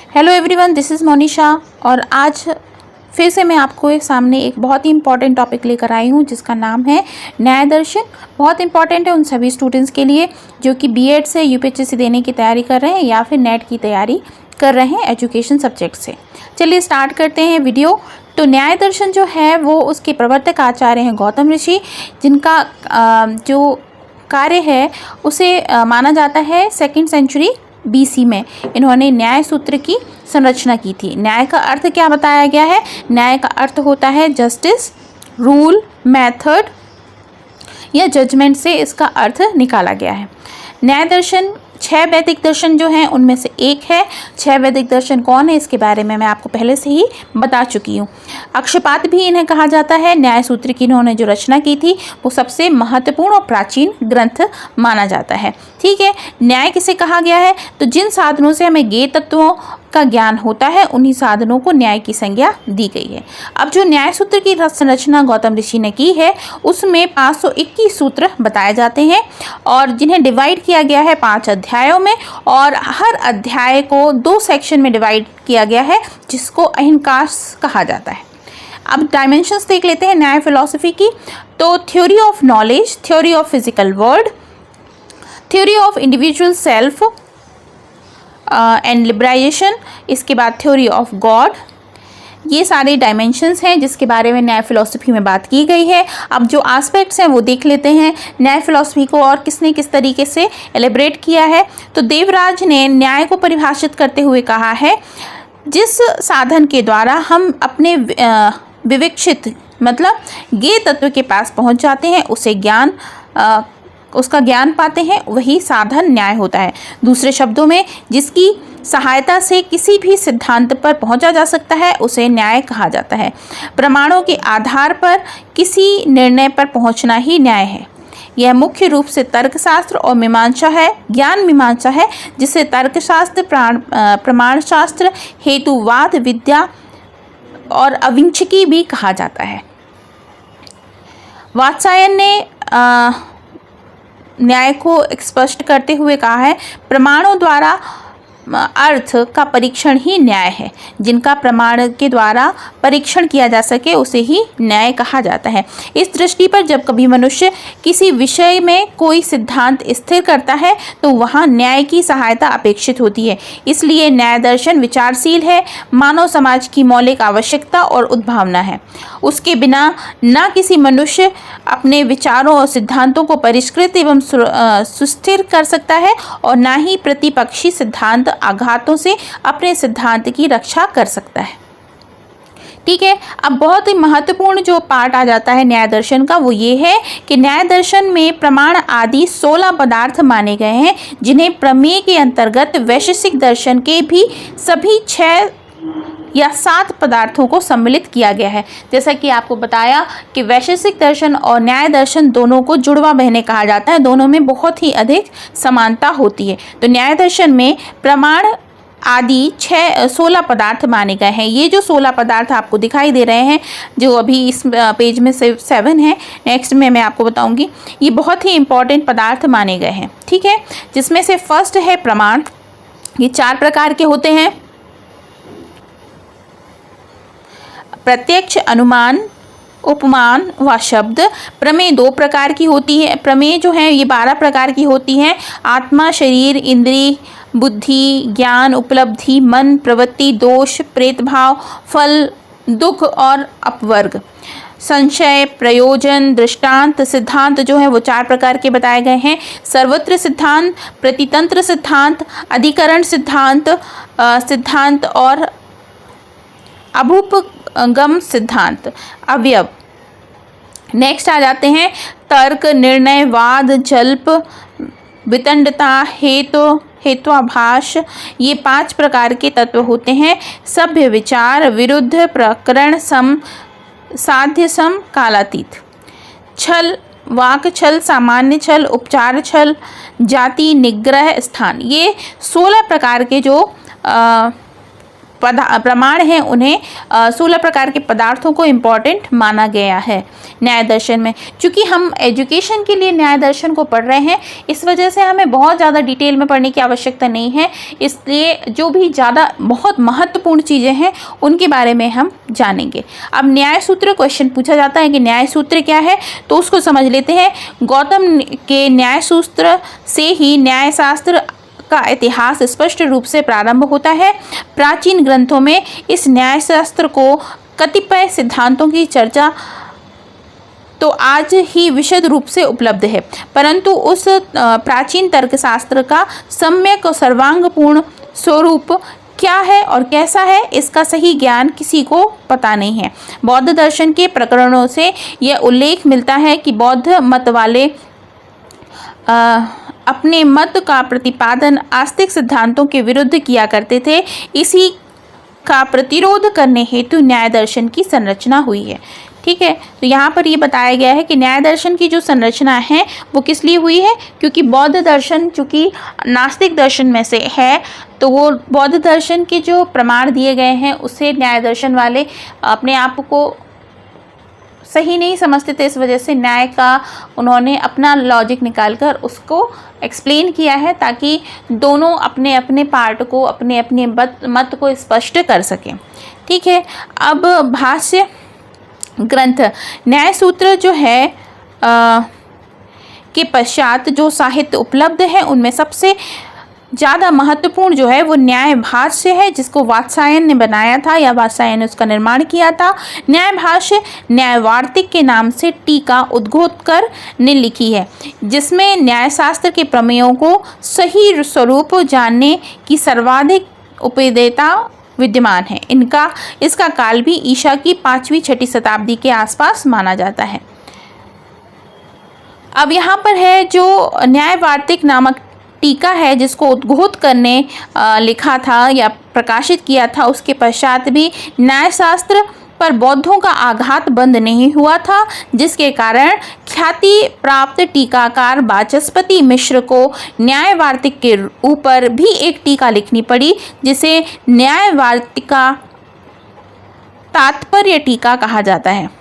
Hello everyone, this is Monisha और आज फिर से मैं आपको सामने एक बहुत ही इम्पॉर्टेंट टॉपिक लेकर आई हूँ जिसका नाम है न्याय दर्शन। बहुत इंपॉर्टेंट है उन सभी स्टूडेंट्स के लिए जो कि बीएड से यूपीएससी देने की तैयारी कर रहे हैं या फिर नेट की तैयारी कर रहे हैं एजुकेशन सब्जेक्ट से। चलिए स्टार्ट करते हैं वीडियो। तो न्याय दर्शन जो है वो उसके प्रवर्तक आचार्य हैं गौतम ऋषि, जिनका जो कार्य है उसे माना जाता है 2nd सेंचुरी BC में इन्होंने न्याय सूत्र की संरचना की थी। न्याय का अर्थ क्या बताया गया है? न्याय का अर्थ होता है जस्टिस, रूल, मेथड या जजमेंट से इसका अर्थ निकाला गया है। न्याय दर्शन 6 वैदिक दर्शन जो हैं उनमें से एक है। 6 वैदिक दर्शन कौन है इसके बारे में मैं आपको पहले से ही बता चुकी हूँ। अक्षपाद भी इन्हें कहा जाता है। न्याय सूत्र की इन्होंने जो रचना की थी वो सबसे महत्वपूर्ण और प्राचीन ग्रंथ माना जाता है। ठीक है, न्याय किसे कहा गया है? तो जिन साधनों से हमें ज्ञेय तत्वों का ज्ञान होता है उन्हीं साधनों को न्याय की संज्ञा दी गई है। अब जो न्याय सूत्र की संरचना गौतम ऋषि ने की है उसमें 521 सूत्र बताए जाते हैं और जिन्हें डिवाइड किया गया है 5 अध्यायों में, और हर अध्याय को 2 सेक्शन में डिवाइड किया गया है जिसको अहिंकाश कहा जाता है। अब डायमेंशंस देख लेते हैं न्याय फिलॉसफी की। तो theory of knowledge, theory of physical world, theory of individual self and liberalisation, इसके बाद थ्योरी ऑफ गॉड, ये सारे डायमेंशंस हैं जिसके बारे में न्याय फिलॉसफी में बात की गई है। अब जो एस्पेक्ट्स हैं वो देख लेते हैं न्याय फिलॉसफी को और किसने किस तरीके से एलिब्रेट किया है। तो देवराज ने न्याय को परिभाषित करते हुए कहा है, जिस साधन के द्वारा हम अपने विवेक्षित मतलब ज्ञेय तत्व के पास पहुंच जाते हैं उसका ज्ञान पाते हैं, वही साधन न्याय होता है। दूसरे शब्दों में जिसकी सहायता से किसी भी सिद्धांत पर पहुंचा जा सकता है उसे न्याय कहा जाता है। प्रमाणों के आधार पर किसी निर्णय पर पहुंचना ही न्याय है। यह मुख्य रूप से तर्कशास्त्र और मीमांसा है, ज्ञान मीमांसा है, जिसे तर्कशास्त्र, प्रमाण शास्त्र, हेतुवाद विद्या और अविंचकी भी कहा जाता है। वात्सायन ने न्याय को स्पष्ट करते हुए कहा है, प्रमाणों द्वारा अर्थ का परीक्षण ही न्याय है। जिनका प्रमाण के द्वारा परीक्षण किया जा सके उसे ही न्याय कहा जाता है। इस दृष्टि पर जब कभी मनुष्य किसी विषय में कोई सिद्धांत स्थिर करता है तो वहाँ न्याय की सहायता अपेक्षित होती है। इसलिए न्याय दर्शन विचारशील है, मानव समाज की मौलिक आवश्यकता और उद्भावना है। उसके बिना न किसी मनुष्य अपने विचारों और सिद्धांतों को परिष्कृत एवं सुस्थिर कर सकता है और न ही प्रतिपक्षी सिद्धांत आघातों से अपने सिद्धांत की रक्षा कर सकता है। ठीक है, अब बहुत ही महत्वपूर्ण जो पार्ट आ जाता है न्याय दर्शन का वो ये है कि न्याय दर्शन में प्रमाण आदि 16 पदार्थ माने गए हैं, जिन्हें प्रमेय के अंतर्गत वैशेषिक दर्शन के भी सभी 6 या 7 पदार्थों को सम्मिलित किया गया है। जैसा कि आपको बताया कि वैशेषिक दर्शन और न्याय दर्शन दोनों को जुड़वा बहने कहा जाता है, दोनों में बहुत ही अधिक समानता होती है। तो न्याय दर्शन में प्रमाण आदि 16 पदार्थ माने गए हैं। ये जो 16 पदार्थ आपको दिखाई दे रहे हैं जो अभी इस पेज में 7 है, नेक्स्ट में मैं आपको बताऊंगी, ये बहुत ही इंपॉर्टेंट पदार्थ माने गए हैं। ठीक है, जिसमें से फर्स्ट है प्रमाण। ये 4 प्रकार के होते हैं, प्रत्यक्ष, अनुमान, उपमान व शब्द। प्रमेय 2 प्रकार की होती है। प्रमेय जो है ये 12 प्रकार की होती हैं, आत्मा, शरीर, इंद्रिय, बुद्धि, ज्ञान, उपलब्धि, मन, प्रवृत्ति, दोष, प्रेतभाव, फल, दुख और अपवर्ग। संशय, प्रयोजन, दृष्टांत, सिद्धांत जो है वो 4 प्रकार के बताए गए हैं। सर्वत्र सिद्धांत, प्रतितंत्र सिद्धांत, अधिकरण सिद्धांत, सिद्धांत और अभूपगम सिद्धांत, अवयव। नेक्स्ट आ जाते हैं तर्क, निर्णय, वाद, जल्प, वितंडता, हेत्वाभास। ये 5 प्रकार के तत्व होते हैं। सभ्य, विचार, विरुद्ध, प्रकरण, सम, साध्य, सम, कालातीत। छल, वाक छल, सामान्य छल, उपचार छल, जाति, निग्रह, स्थान। ये 16 प्रकार के जो प्रमाण हैं उन्हें 16 प्रकार के पदार्थों को इम्पॉर्टेंट माना गया है न्याय दर्शन में। चूँकि हम एजुकेशन के लिए न्याय दर्शन को पढ़ रहे हैं, इस वजह से हमें बहुत ज़्यादा डिटेल में पढ़ने की आवश्यकता नहीं है, इसलिए जो भी ज़्यादा बहुत महत्वपूर्ण चीज़ें हैं उनके बारे में हम जानेंगे। अब न्याय सूत्र क्वेश्चन पूछा जाता है कि न्याय सूत्र क्या है, तो उसको समझ लेते हैं। गौतम के न्याय सूत्र से ही न्याय शास्त्र का इतिहास स्पष्ट रूप से प्रारंभ होता है। प्राचीन ग्रंथों में इस न्यायशास्त्र को कतिपय सिद्धांतों की चर्चा तो आज ही विशद रूप से उपलब्ध है, परंतु उस प्राचीन तर्कशास्त्र का सम्यक और सर्वांगपूर्ण स्वरूप क्या है और कैसा है, इसका सही ज्ञान किसी को पता नहीं है। बौद्ध दर्शन के प्रकरणों से यह उल्लेख मिलता है कि बौद्ध मत वाले अपने मत का प्रतिपादन आस्तिक सिद्धांतों के विरुद्ध किया करते थे। इसी का प्रतिरोध करने हेतु न्याय दर्शन की संरचना हुई है। ठीक है, तो यहाँ पर ये बताया गया है कि न्याय दर्शन की जो संरचना है वो किस लिए हुई है, क्योंकि बौद्ध दर्शन चूँकि नास्तिक दर्शन में से है, तो वो बौद्ध दर्शन के जो प्रमाण दिए गए हैं उससे न्याय दर्शन वाले अपने आप को सही नहीं समझते थे। इस वजह से न्याय का उन्होंने अपना लॉजिक निकालकर उसको एक्सप्लेन किया है, ताकि दोनों अपने अपने पार्ट को, अपने अपने मत को स्पष्ट कर सकें। ठीक है, अब भाष्य ग्रंथ न्याय सूत्र जो है के पश्चात जो साहित्य उपलब्ध है उनमें सबसे ज़्यादा महत्वपूर्ण जो है वो न्याय भाष्य है, जिसको वात्स्यायन ने बनाया था या वात्स्यायन ने उसका निर्माण किया था। न्याय भाष्य न्यायवार्तिक के नाम से टीका उद्घोतकर ने लिखी है, जिसमें न्यायशास्त्र के प्रमेयों को सही स्वरूप जानने की सर्वाधिक उपयोगिता विद्यमान है। इसका काल भी ईसा की 5वीं-6वीं शताब्दी के आसपास माना जाता है। अब यहाँ पर है जो न्यायवार्तिक नामक टीका है, जिसको उद्घोतकर ने लिखा था या प्रकाशित किया था, उसके पश्चात भी न्यायशास्त्र पर बौद्धों का आघात बंद नहीं हुआ था, जिसके कारण ख्याति प्राप्त टीकाकार वाचस्पति मिश्र को न्यायवार्तिक के ऊपर भी एक टीका लिखनी पड़ी, जिसे न्यायवार्तिका तात्पर्य टीका कहा जाता है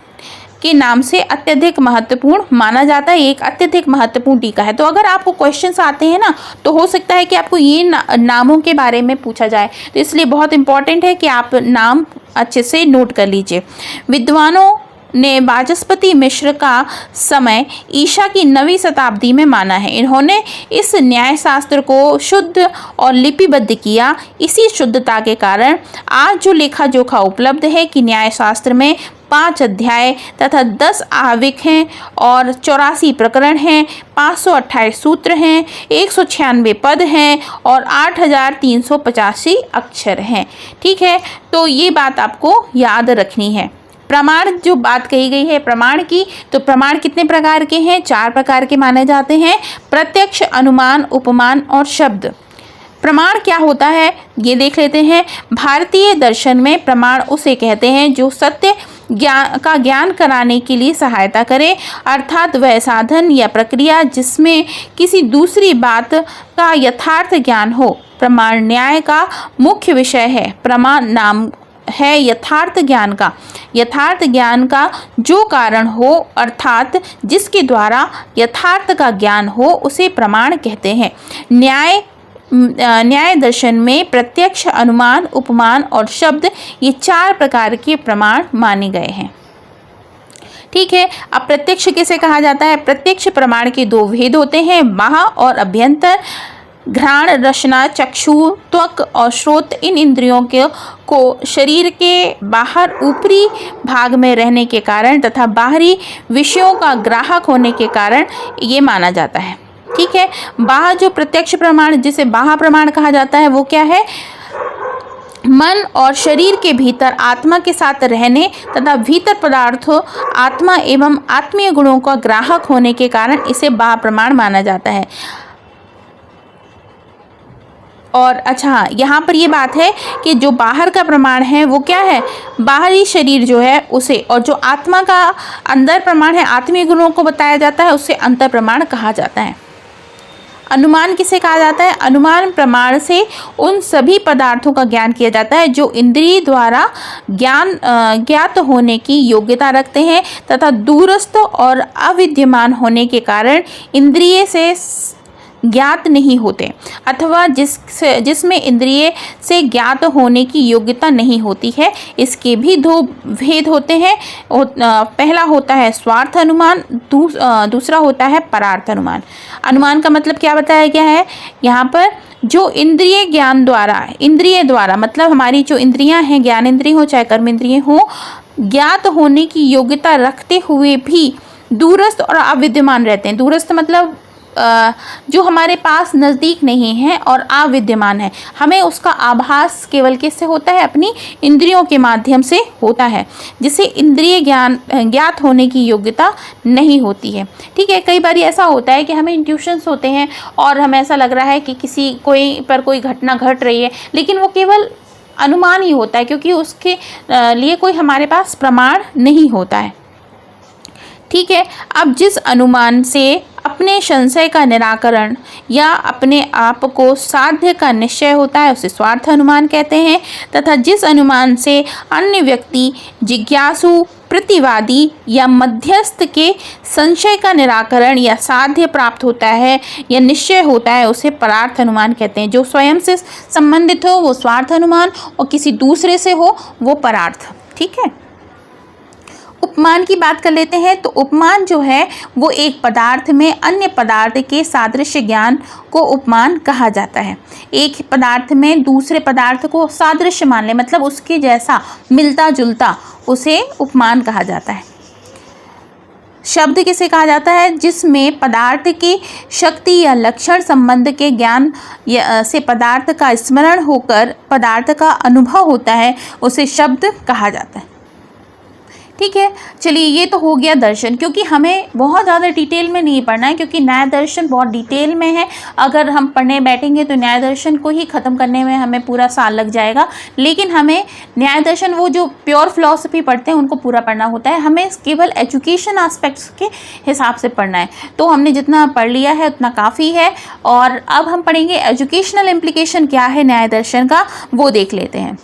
के नाम से अत्यधिक महत्वपूर्ण माना जाता है। एक अत्यधिक महत्वपूर्ण टीका है। तो अगर आपको क्वेश्चंस आते हैं ना, तो हो सकता है कि आपको ये नामों के बारे में पूछा जाए, तो इसलिए बहुत इंपॉर्टेंट है कि आप नाम अच्छे से नोट कर लीजिए। विद्वानों ने वाचस्पति मिश्र का समय ईसा की 9वीं शताब्दी में माना है। इन्होंने इस न्यायशास्त्र को शुद्ध और लिपिबद्ध किया। इसी शुद्धता के कारण आज जो लेखा जोखा उपलब्ध है कि न्यायशास्त्र में 5 अध्याय तथा 10 आविक हैं और 84 प्रकरण हैं, 528 सूत्र हैं, 196 पद हैं और 8385 अक्षर हैं। ठीक है, तो ये बात आपको याद रखनी है। प्रमाण जो बात कही गई है प्रमाण की, तो प्रमाण कितने प्रकार के हैं? 4 प्रकार के माने जाते हैं, प्रत्यक्ष, अनुमान, उपमान और शब्द। प्रमाण क्या होता है ये देख लेते हैं। भारतीय दर्शन में प्रमाण उसे कहते हैं जो सत्य ज्ञान कराने के लिए सहायता करे, अर्थात वह साधन या प्रक्रिया जिसमें किसी दूसरी बात का यथार्थ ज्ञान हो। प्रमाण न्याय का मुख्य विषय है। प्रमाण नाम है यथार्थ ज्ञान का जो कारण हो, अर्थात जिसके द्वारा यथार्थ का ज्ञान हो, उसे प्रमाण कहते हैं। न्याय दर्शन में प्रत्यक्ष, अनुमान, उपमान और शब्द ये 4 प्रकार के प्रमाण माने गए हैं। ठीक है, अब प्रत्यक्ष किसे कहा जाता है? प्रत्यक्ष प्रमाण के 2 भेद होते हैं, बाह्य और अभ्यंतर। घ्राण, रसना, चक्षु, त्वक और श्रोत इन इंद्रियों को शरीर के बाहर ऊपरी भाग में रहने के कारण तथा बाहरी विषयों का ग्राहक होने के कारण ये माना जाता है। ठीक है, बाह्य जो प्रत्यक्ष प्रमाण जिसे बाह्य प्रमाण कहा जाता है वो क्या है? मन और शरीर के भीतर आत्मा के साथ रहने तथा भीतर पदार्थों आत्मा एवं आत्मीय गुणों का ग्राहक होने के कारण इसे बाह्य प्रमाण माना जाता है। और अच्छा, यहाँ पर ये बात है कि जो बाहर का प्रमाण है वो क्या है? बाहरी शरीर जो है उसे, और जो आत्मा का अंदर प्रमाण है, आत्मीय गुणों को बताया जाता है, उसे अंतर प्रमाण कहा जाता है। अनुमान किसे कहा जाता है? अनुमान प्रमाण से उन सभी पदार्थों का ज्ञान किया जाता है जो इंद्रिय द्वारा ज्ञात होने की योग्यता रखते हैं तथा दूरस्थ और अविद्यमान होने के कारण इंद्रिय से ज्ञात नहीं होते, अथवा जिसमें इंद्रिय से ज्ञात होने की योग्यता नहीं होती है। इसके भी दो भेद होते हैं। पहला होता है स्वार्थ अनुमान, दूसरा होता है परार्थ अनुमान। अनुमान का मतलब क्या बताया गया है यहाँ पर? जो इंद्रिय द्वारा मतलब हमारी जो इंद्रियां हैं, ज्ञान इंद्रिय हो चाहे कर्म इंद्रिय हो, ज्ञात होने की योग्यता रखते हुए भी दूरस्थ और अविद्यमान रहते हैं। दूरस्थ मतलब जो हमारे पास नज़दीक नहीं है, और अविद्यमान है, हमें उसका आभास केवल किससे होता है? अपनी इंद्रियों के माध्यम से होता है, जिसे इंद्रिय ज्ञात होने की योग्यता नहीं होती है। ठीक है, कई बार ऐसा होता है कि हमें इंट्यूशंस होते हैं और हमें ऐसा लग रहा है कि कोई घटना घट रही है, लेकिन वो केवल अनुमान ही होता है, क्योंकि उसके लिए कोई हमारे पास प्रमाण नहीं होता है। ठीक है, अब जिस अनुमान से अपने संशय का निराकरण या अपने आप को साध्य का निश्चय होता है उसे स्वार्थ अनुमान कहते हैं, तथा जिस अनुमान से अन्य व्यक्ति, जिज्ञासु, प्रतिवादी या मध्यस्थ के संशय का निराकरण या साध्य प्राप्त होता है या निश्चय होता है उसे परार्थ अनुमान कहते हैं। जो स्वयं से संबंधित हो वो स्वार्थ अनुमान, और किसी दूसरे से हो वो परार्थ। ठीक है, उपमान की बात कर लेते हैं। तो उपमान जो है वो एक पदार्थ में अन्य पदार्थ के सादृश्य ज्ञान को उपमान कहा जाता है। एक पदार्थ में दूसरे पदार्थ को सादृश्य मान ले, मतलब उसके जैसा मिलता जुलता, उसे उपमान कहा जाता है। शब्द किसे कहा जाता है? जिसमें पदार्थ की शक्ति या लक्षण संबंध के ज्ञान से पदार्थ का स्मरण होकर पदार्थ का अनुभव होता है उसे शब्द कहा जाता है। ठीक है, चलिए ये तो हो गया दर्शन, क्योंकि हमें बहुत ज़्यादा डिटेल में नहीं पढ़ना है, क्योंकि न्याय दर्शन बहुत डिटेल में है। अगर हम पढ़ने बैठेंगे तो न्याय दर्शन को ही ख़त्म करने में हमें पूरा साल लग जाएगा। लेकिन हमें न्याय दर्शन, वो जो प्योर फिलॉसफी पढ़ते हैं उनको पूरा पढ़ना होता है, हमें केवल एजुकेशन एस्पेक्ट्स के हिसाब से पढ़ना है। तो हमने जितना पढ़ लिया है उतना काफ़ी है, और अब हम पढ़ेंगे एजुकेशनल इम्प्लीकेशन क्या है न्याय दर्शन का, वो देख लेते हैं।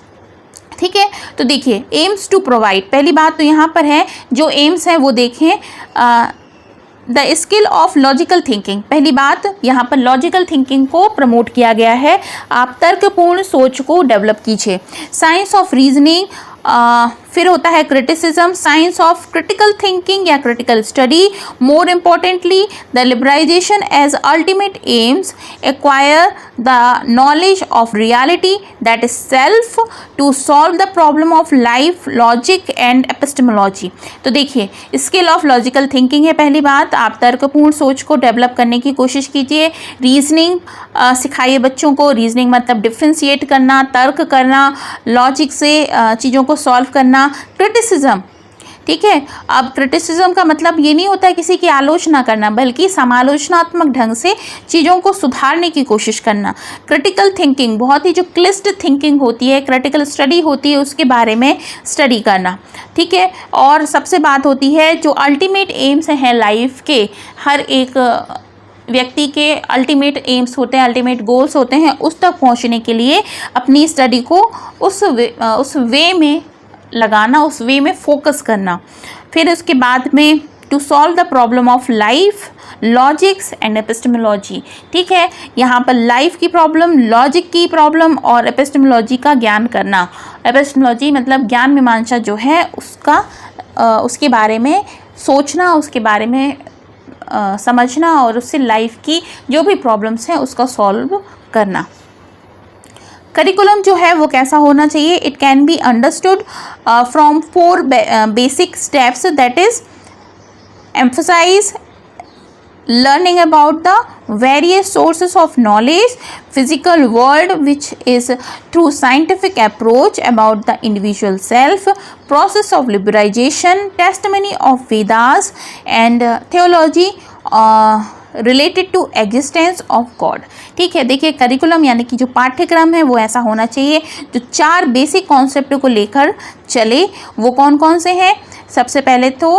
ठीक है, तो देखिए एम्स टू प्रोवाइड, पहली बात तो यहाँ पर है, जो एम्स है वो देखें, the skill of logical thinking. पहली बात यहाँ पर लॉजिकल थिंकिंग को प्रमोट किया गया है। आप तर्कपूर्ण सोच को डेवलप कीजिए। साइंस ऑफ रीजनिंग, फिर होता है criticism, science of critical thinking या critical study. More importantly the liberalisation as ultimate aims acquire the knowledge of reality that is self to solve the problem of life, logic and epistemology. तो देखिए skill of logical thinking है पहली बात, आप तर्कपूर्ण सोच को डेवलप करने की कोशिश कीजिए। रीजनिंग सिखाइए बच्चों को, रीजनिंग मतलब डिफ्रेंशिएट करना, तर्क करना, लॉजिक से चीज़ों को सॉल्व करना। क्रिटिसिज्म, ठीक है, अब क्रिटिसिज्म का मतलब ये नहीं होता है किसी की आलोचना करना, बल्कि समालोचनात्मक ढंग से चीज़ों को सुधारने की कोशिश करना। क्रिटिकल थिंकिंग बहुत ही जो क्लिष्ट थिंकिंग होती है, क्रिटिकल स्टडी होती है, उसके बारे में स्टडी करना। ठीक है, और सबसे बात होती है जो अल्टीमेट एम्स हैं लाइफ के, हर एक व्यक्ति के अल्टीमेट एम्स होते हैं, अल्टीमेट गोल्स होते हैं, उस तक पहुंचने के लिए अपनी स्टडी को उस वे में लगाना, उस वे में फोकस करना। फिर उसके बाद में to solve the problem of life, logics and epistemology. ठीक है, यहाँ पर लाइफ की प्रॉब्लम, लॉजिक की प्रॉब्लम और एपिस्टेमोलॉजी का ज्ञान करना। एपिस्टेमोलॉजी मतलब ज्ञान मीमांसा जो है उसके बारे में सोचना, उसके बारे में समझना और उससे लाइफ की जो भी प्रॉब्लम्स हैं उसका सॉल्व करना। करिकुलम जो है वो कैसा होना चाहिए? It can be understood from 4 basic steps, that is emphasise learning about the various sources of knowledge, physical world which is through scientific approach about the individual self, process of liberation, testimony of Vedas and theology related to existence of God। ठीक है, देखिए curriculum यानी कि जो पाठ्यक्रम है वो ऐसा होना चाहिए जो 4 बेसिक कॉन्सेप्ट को लेकर चले। वो कौन कौन से हैं? सबसे पहले तो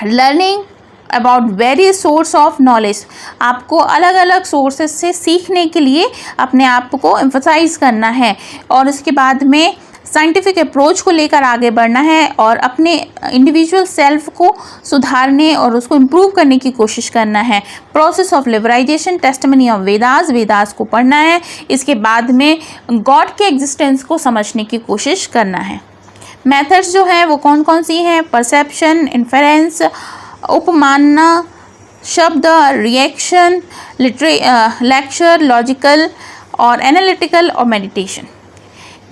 learning about various source of knowledge. आपको अलग अलग सोर्सेज से सीखने के लिए अपने आप को एम्फसाइज करना है और उसके बाद में साइंटिफिक अप्रोच को लेकर आगे बढ़ना है और अपने इंडिविजुअल सेल्फ को सुधारने और उसको इम्प्रूव करने की कोशिश करना है। Process of liberalisation, testimony of Vedas को पढ़ना है। इसके बाद में गॉड के एग्जिस्टेंस को समझने की कोशिश करना है। मेथड्स जो हैं वो कौन कौन सी हैं? परसेप्शन, इन्फेरेंस, उपमानना, शब्द, रिएक्शन, लेक्चर, लॉजिकल और एनालिटिकल और मेडिटेशन।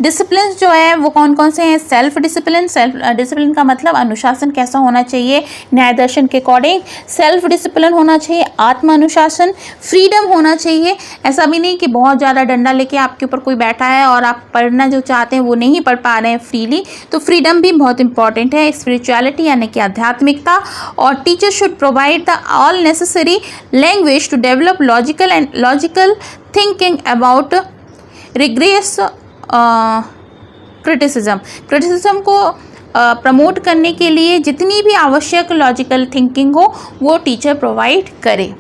डिसिप्लिन जो है वो कौन कौन से हैं? सेल्फ डिसिप्लिन का मतलब अनुशासन कैसा होना चाहिए न्याय दर्शन के अकॉर्डिंग। सेल्फ डिसिप्लिन होना चाहिए, आत्म अनुशासन, फ्रीडम होना चाहिए। ऐसा भी नहीं कि बहुत ज़्यादा डंडा लेके आपके ऊपर कोई बैठा है और आप पढ़ना जो चाहते हैं वो नहीं पढ़ पा रहे हैं फ्रीली, तो फ्रीडम भी बहुत इंपॉर्टेंट है। स्पिरिचुअलिटी यानी कि आध्यात्मिकता, और teacher should provide the all necessary language to develop logical thinking about regress criticism को प्रमोट करने के लिए जितनी भी आवश्यक लॉजिकल थिंकिंग हो वो टीचर प्रोवाइड करे।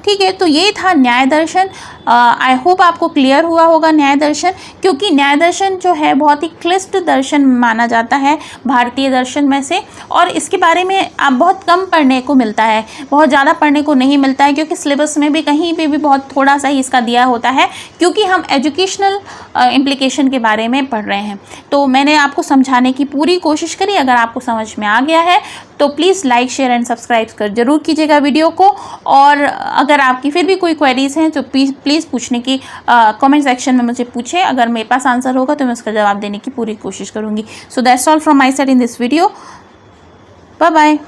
ठीक है, तो ये था न्याय दर्शन। आई होप आपको क्लियर हुआ होगा न्याय दर्शन, क्योंकि न्याय दर्शन जो है बहुत ही क्लिष्ट दर्शन माना जाता है भारतीय दर्शन में से, और इसके बारे में आप बहुत कम पढ़ने को मिलता है, बहुत ज़्यादा पढ़ने को नहीं मिलता है, क्योंकि सिलेबस में भी कहीं पे भी बहुत थोड़ा सा ही इसका दिया होता है, क्योंकि हम एजुकेशनल इम्प्लीकेशन के बारे में पढ़ रहे हैं। तो मैंने आपको समझाने की पूरी कोशिश करी। अगर आपको समझ में आ गया है तो please like, share and subscribe कर जरूर कीजिएगा वीडियो को। और अगर आपकी फिर भी कोई क्वेरीज हैं तो प्लीज़ पूछने की कमेंट सेक्शन में मुझे पूछे। अगर मेरे पास आंसर होगा तो मैं उसका जवाब देने की पूरी कोशिश करूँगी। So that's all from my side in this video. Bye bye.